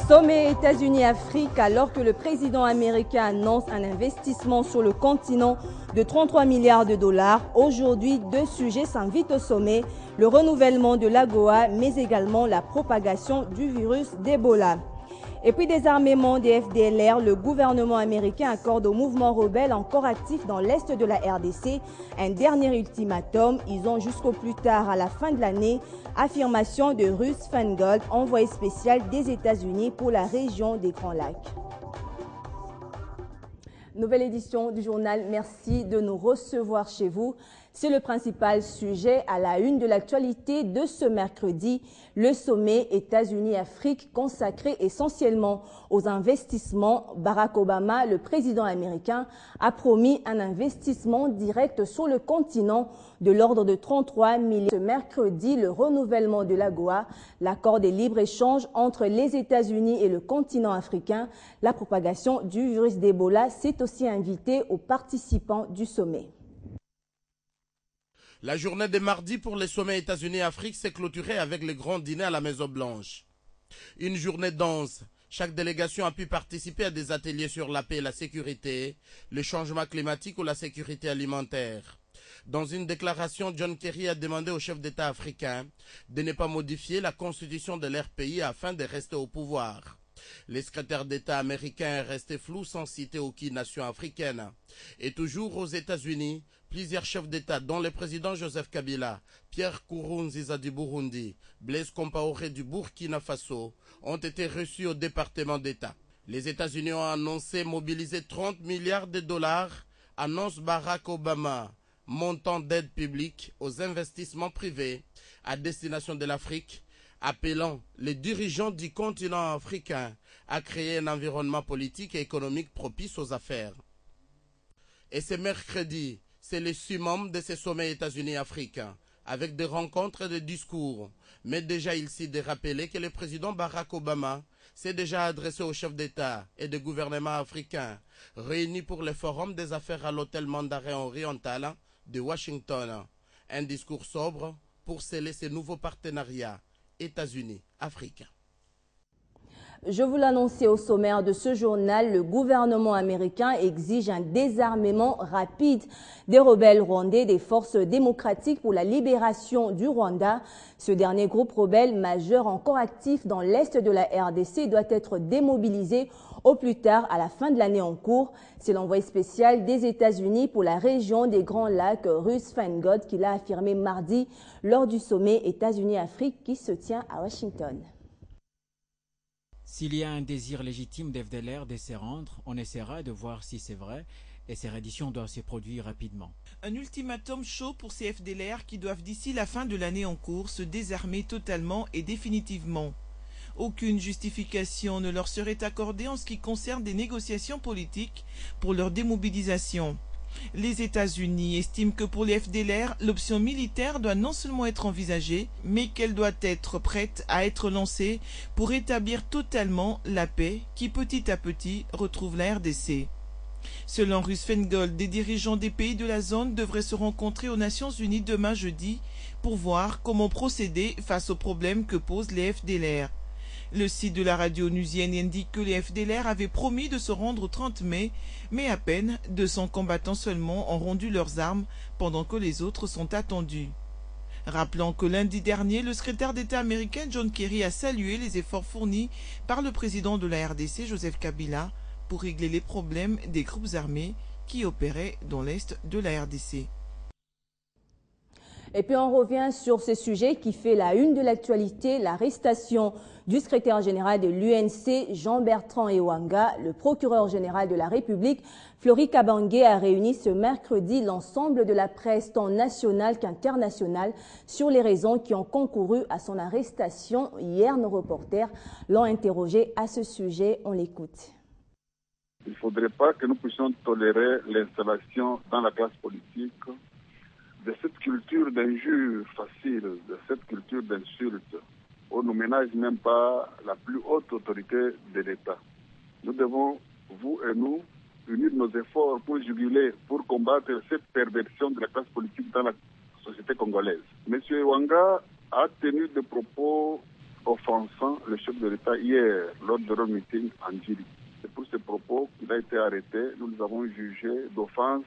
Sommet États-Unis-Afrique, alors que le président américain annonce un investissement sur le continent de 33 milliards de dollars. Aujourd'hui, deux sujets s'invitent au sommet, le renouvellement de l'AGOA, mais également la propagation du virus d'Ebola. Et puis désarmement des FDLR, le gouvernement américain accorde au mouvement rebelle encore actif dans l'est de la RDC un dernier ultimatum. Ils ont jusqu'au plus tard à la fin de l'année. Affirmation de Russ Feingold, envoyé spécial des États-Unis pour la région des Grands Lacs. Nouvelle édition du journal. Merci de nous recevoir chez vous. C'est le principal sujet à la une de l'actualité de ce mercredi, le sommet États-Unis-Afrique consacré essentiellement aux investissements. Barack Obama, le président américain, a promis un investissement direct sur le continent de l'ordre de 33 milliards. Ce mercredi, le renouvellement de l'AGOA, l'accord de libre-échange entre les États-Unis et le continent africain, la propagation du virus d'Ebola s'est aussi invité aux participants du sommet. La journée de mardi pour les sommets États-Unis-Afrique s'est clôturée avec le grand dîner à la Maison-Blanche. Une journée dense. Chaque délégation a pu participer à des ateliers sur la paix et la sécurité, le changement climatique ou la sécurité alimentaire. Dans une déclaration, John Kerry a demandé aux chefs d'État africains de ne pas modifier la constitution de leur pays afin de rester au pouvoir. Le secrétaire d'État américain est resté flou sans citer aucune nation africaine. Et toujours aux États-Unis, plusieurs chefs d'État, dont le président Joseph Kabila, Pierre Nkurunziza du Burundi, Blaise Compaoré du Burkina Faso, ont été reçus au département d'État. Les États-Unis ont annoncé mobiliser 30 milliards de dollars, annonce Barack Obama, montant d'aide publique aux investissements privés à destination de l'Afrique, appelant les dirigeants du continent africain à créer un environnement politique et économique propice aux affaires. Et ce mercredi, c'est le summum de ce sommet États-Unis-Afrique, avec des rencontres et des discours. Mais déjà ici de rappeler que le président Barack Obama s'est déjà adressé aux chefs d'État et de gouvernements africains réunis pour le Forum des affaires à l'hôtel Mandarin Oriental de Washington. Un discours sobre pour sceller ces nouveaux partenariats États-Unis-Afrique. Je vous l'annonçais au sommaire de ce journal, le gouvernement américain exige un désarmement rapide des rebelles rwandais des forces démocratiques pour la libération du Rwanda. Ce dernier groupe rebelle majeur encore actif dans l'est de la RDC doit être démobilisé au plus tard à la fin de l'année en cours. C'est l'envoyé spécial des États-Unis pour la région des Grands Lacs, Russ Feingold, qui l'a affirmé mardi lors du sommet États-Unis-Afrique qui se tient à Washington. S'il y a un désir légitime d'FDLR de se rendre, on essaiera de voir si c'est vrai et ces redditions doivent se produire rapidement. Un ultimatum chaud pour ces FDLR qui doivent d'ici la fin de l'année en cours se désarmer totalement et définitivement. Aucune justification ne leur serait accordée en ce qui concerne des négociations politiques pour leur démobilisation. Les États-Unis estiment que pour les FDLR, l'option militaire doit non seulement être envisagée, mais qu'elle doit être prête à être lancée pour établir totalement la paix qui petit à petit retrouve la RDC. Selon Russ Feingold, des dirigeants des pays de la zone devraient se rencontrer aux Nations Unies demain jeudi pour voir comment procéder face aux problèmes que posent les FDLR. Le site de la radio onusienne indique que les FDLR avaient promis de se rendre au 30 mai, mais à peine 200 combattants seulement ont rendu leurs armes pendant que les autres sont attendus. Rappelant que lundi dernier, le secrétaire d'État américain John Kerry a salué les efforts fournis par le président de la RDC, Joseph Kabila, pour régler les problèmes des groupes armés qui opéraient dans l'est de la RDC. Et puis on revient sur ce sujet qui fait la une de l'actualité, l'arrestation du secrétaire général de l'UNC, Jean-Bertrand Ewanga. Le procureur général de la République, Flori Kabange, a réuni ce mercredi l'ensemble de la presse tant nationale qu'internationale sur les raisons qui ont concouru à son arrestation. Hier, nos reporters l'ont interrogé à ce sujet. On l'écoute. Il ne faudrait pas que nous puissions tolérer l'installation dans la classe politique de cette culture d'injure facile, de cette culture d'insulte. On ne ménage même pas la plus haute autorité de l'État. Nous devons, vous et nous, unir nos efforts pour juguler, pour combattre cette perversion de la classe politique dans la société congolaise. M. Ewanga a tenu des propos offensant le chef de l'État hier lors de leur meeting en Djiri. C'est pour ces propos qu'il a été arrêté. Nous les avons jugés d'offense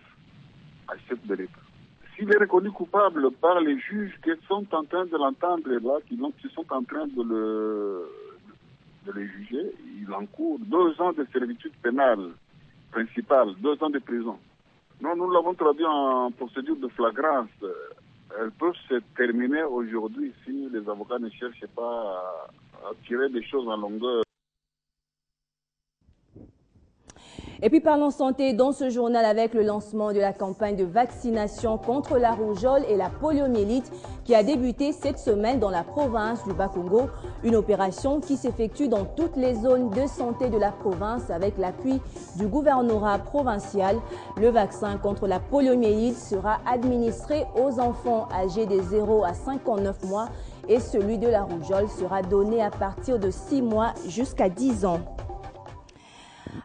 à chef de l'État. S'il est reconnu coupable par les juges qui sont en train de l'entendre là, qui sont en train de le juger, il encourt 2 ans de servitude pénale principale, 2 ans de prison. Non, nous l'avons traduit en procédure de flagrance. Elles peuvent se terminer aujourd'hui si les avocats ne cherchent pas à tirer des choses en longueur. Et puis parlons santé dans ce journal avec le lancement de la campagne de vaccination contre la rougeole et la poliomyélite qui a débuté cette semaine dans la province du Bas-Congo. Une opération qui s'effectue dans toutes les zones de santé de la province avec l'appui du gouvernorat provincial. Le vaccin contre la poliomyélite sera administré aux enfants âgés de 0 à 59 mois et celui de la rougeole sera donné à partir de 6 mois jusqu'à 10 ans.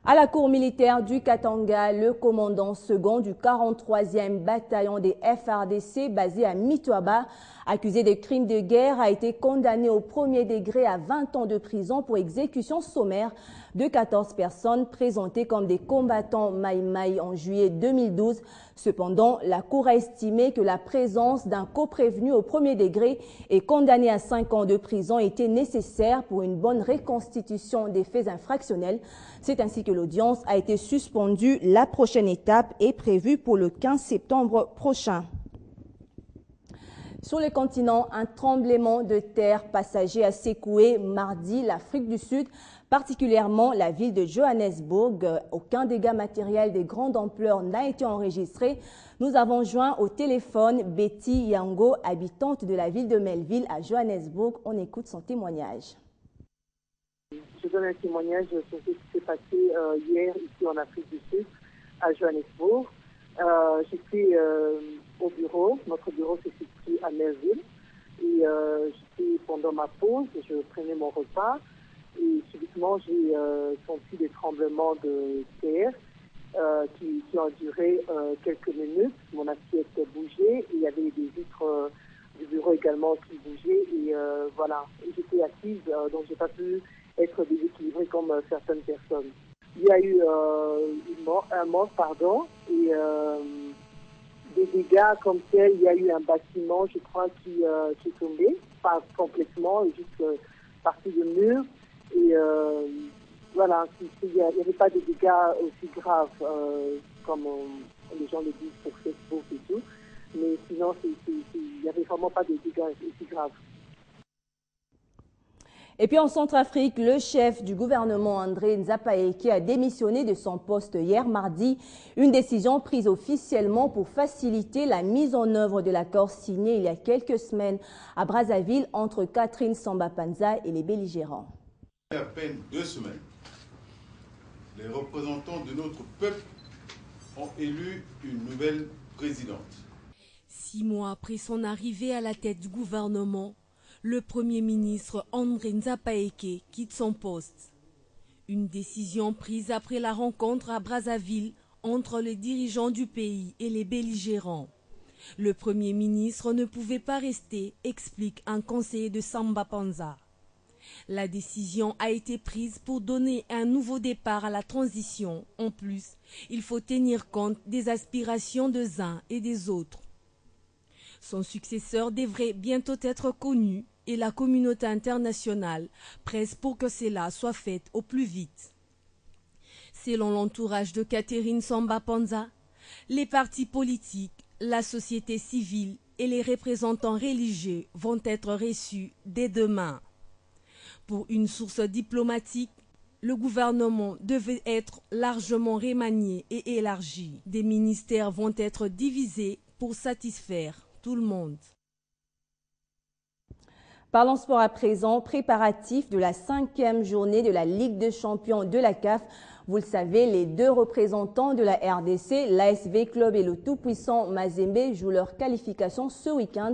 À la cour militaire du Katanga, le commandant second du 43e bataillon des FARDC basé à Mitoaba, accusé de crimes de guerre, a été condamné au premier degré à 20 ans de prison pour exécution sommaire de 14 personnes présentées comme des combattants Maï-Maï en juillet 2012. Cependant, la Cour a estimé que la présence d'un coprévenu au premier degré et condamné à 5 ans de prison était nécessaire pour une bonne reconstitution des faits infractionnels. C'est ainsi que l'audience a été suspendue. La prochaine étape est prévue pour le 15 septembre prochain. Sur le continent, un tremblement de terre passager a secoué mardi l'Afrique du Sud, particulièrement la ville de Johannesburg. Aucun dégât matériel de grande ampleur n'a été enregistré. Nous avons joint au téléphone Betty Yango, habitante de la ville de Melville à Johannesburg. On écoute son témoignage. Je donne un témoignage sur ce qui s'est passé hier ici en Afrique du Sud, à Johannesburg. J'étais au bureau, notre bureau se situe à Melville, et j'étais pendant ma pause, je prenais mon repas, et subitement j'ai senti des tremblements de terre qui ont duré quelques minutes. Mon assiette bougeait, et il y avait des vitres du bureau également qui bougeaient, et voilà, j'étais assise, donc j'ai pas pu être déséquilibrée comme certaines personnes. Il y a eu un mort, et des dégâts comme tel. Il y a eu un bâtiment, je crois, qui est tombé, pas complètement, juste partie de mur. Et voilà, il n'y avait pas de dégâts aussi graves comme les gens le disent sur Facebook et tout. Mais sinon, il n'y avait vraiment pas de dégâts aussi graves. Et puis en Centrafrique, le chef du gouvernement André Nzapaeke a démissionné de son poste hier mardi. Une décision prise officiellement pour faciliter la mise en œuvre de l'accord signé il y a quelques semaines à Brazzaville entre Catherine Samba-Panza et les belligérants. Il y a à peine 2 semaines, les représentants de notre peuple ont élu une nouvelle présidente. 6 mois après son arrivée à la tête du gouvernement, le Premier ministre André Nzapaeke quitte son poste. Une décision prise après la rencontre à Brazzaville entre les dirigeants du pays et les belligérants. Le Premier ministre ne pouvait pas rester, explique un conseiller de Samba Panza. La décision a été prise pour donner un nouveau départ à la transition. En plus, il faut tenir compte des aspirations des uns et des autres. Son successeur devrait bientôt être connu et la communauté internationale presse pour que cela soit fait au plus vite. Selon l'entourage de Catherine Samba-Panza, les partis politiques, la société civile et les représentants religieux vont être reçus dès demain. Pour une source diplomatique, le gouvernement devait être largement remanié et élargi. Des ministères vont être divisés pour satisfaire tout le monde. Parlons sport à présent, préparatif de la 5e journée de la Ligue des champions de la CAF. Vous le savez, les deux représentants de la RDC, l'ASV Club et le tout-puissant Mazembe, jouent leur qualification ce week-end.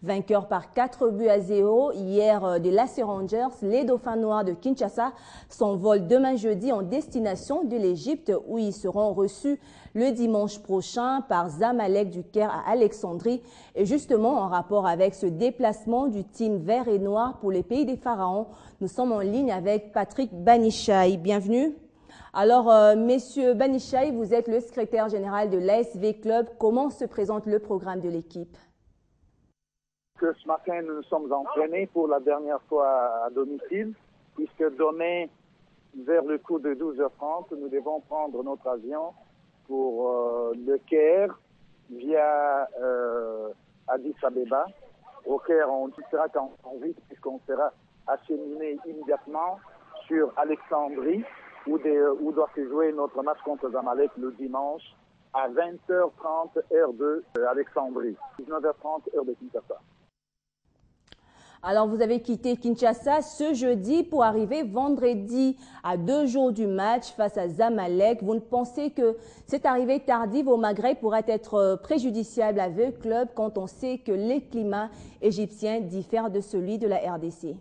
Vainqueurs par 4-0 hier des Lac Rangers, les Dauphins Noirs de Kinshasa s'envolent demain jeudi en destination de l'Égypte où ils seront reçus le dimanche prochain par Zamalek du Caire à Alexandrie. Et justement, en rapport avec ce déplacement du team vert et noir pour les pays des pharaons, nous sommes en ligne avec Patrick Banichai. Bienvenue. Alors, Messieurs Banichai, vous êtes le secrétaire général de l'ASV Club. Comment se présente le programme de l'équipe? Que ce matin, nous nous sommes entraînés pour la dernière fois à domicile, puisque demain, vers le coup de 12h30, nous devons prendre notre avion pour le Caire via Addis Abeba. Au Caire, on sera en vite puisqu'on sera acheminé immédiatement sur Alexandrie, où doit se jouer notre match contre Zamalek le dimanche à 20h30 heure de Alexandrie, 19h30 heure de Kinshasa. Alors, vous avez quitté Kinshasa ce jeudi pour arriver vendredi à 2 jours du match face à Zamalek. Vous ne pensez que cette arrivée tardive au Maghreb pourrait être préjudiciable à vos clubs quand on sait que les climats égyptiens diffèrent de celui de la RDC?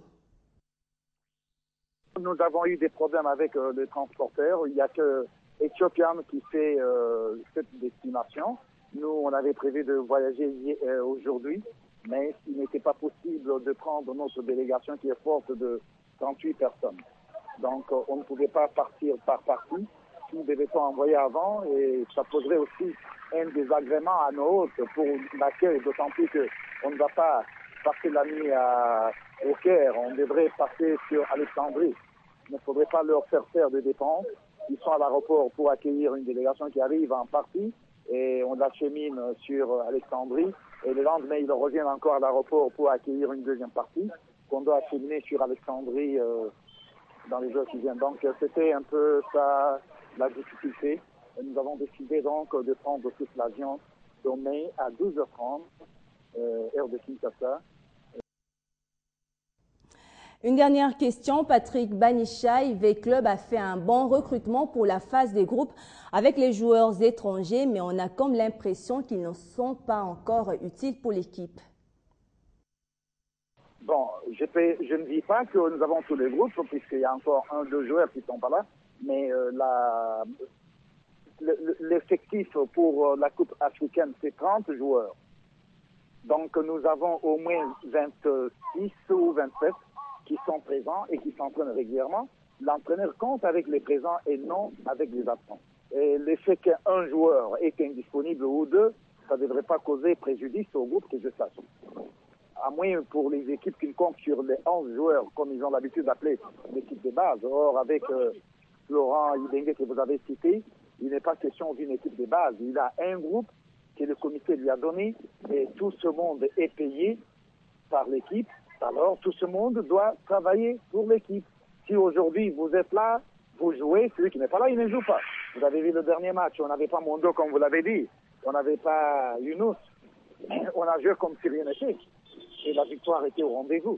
Nous avons eu des problèmes avec les transporteurs. Il n'y a que Ethiopian qui fait cette destination. Nous, on avait prévu de voyager aujourd'hui, mais il n'était pas possible de prendre notre délégation qui est forte de 38 personnes. Donc, on ne pouvait pas partir par partie. Nous devions envoyer avant et ça poserait aussi un désagrément à nos hôtes pour l'accueil, d'autant plus qu'on ne va pas passer la nuit au Caire. On devrait passer sur Alexandrie. Il ne faudrait pas leur faire de dépenses. Ils sont à l'aéroport pour accueillir une délégation qui arrive en partie et on l'achemine sur Alexandrie. Et le lendemain, ils reviennent encore à l'aéroport pour accueillir une deuxième partie qu'on doit acheminer sur Alexandrie dans les jours qui viennent. Donc, c'était un peu ça, la difficulté. Et nous avons décidé donc de prendre toute l'avion demain à 12h30, heure de Kinshasa. Une dernière question, Patrick Banichai. V-Club a fait un bon recrutement pour la phase des groupes avec les joueurs étrangers, mais on a comme l'impression qu'ils ne sont pas encore utiles pour l'équipe. Bon, je ne dis pas que nous avons tous les groupes, puisqu'il y a encore 1 ou 2 joueurs qui ne sont pas là, mais l'effectif pour la Coupe africaine, c'est 30 joueurs. Donc nous avons au moins 26 ou 27 qui sont présents et qui s'entraînent régulièrement. L'entraîneur compte avec les présents et non avec les absents. Et l'effet qu'un joueur est indisponible ou 2, ça ne devrait pas causer préjudice au groupe que je sache. À moins pour les équipes qui comptent sur les 11 joueurs, comme ils ont l'habitude d'appeler l'équipe de base. Or, avec Laurent Ibengue que vous avez cité, il n'est pas question d'une équipe de base. Il a un groupe que le comité lui a donné et tout ce monde est payé par l'équipe. Alors, tout ce monde doit travailler pour l'équipe. Si aujourd'hui vous êtes là, vous jouez, celui qui n'est pas là, il ne joue pas. Vous avez vu le dernier match, on n'avait pas Mondo comme vous l'avez dit, on n'avait pas Younous. On a joué comme si rien n'était. Et la victoire était au rendez-vous.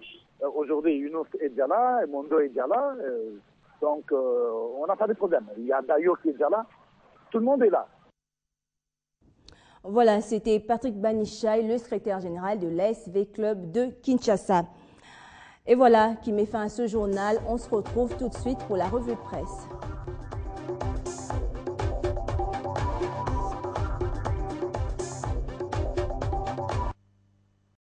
Aujourd'hui, Younous est déjà là, et Mondo est déjà là. Donc, on n'a pas de problème. Il y a Dayo qui est déjà là. Tout le monde est là. Voilà, c'était Patrick Banichai, le secrétaire général de l'ASV Club de Kinshasa. Et voilà qui met fin à ce journal. On se retrouve tout de suite pour la revue de presse.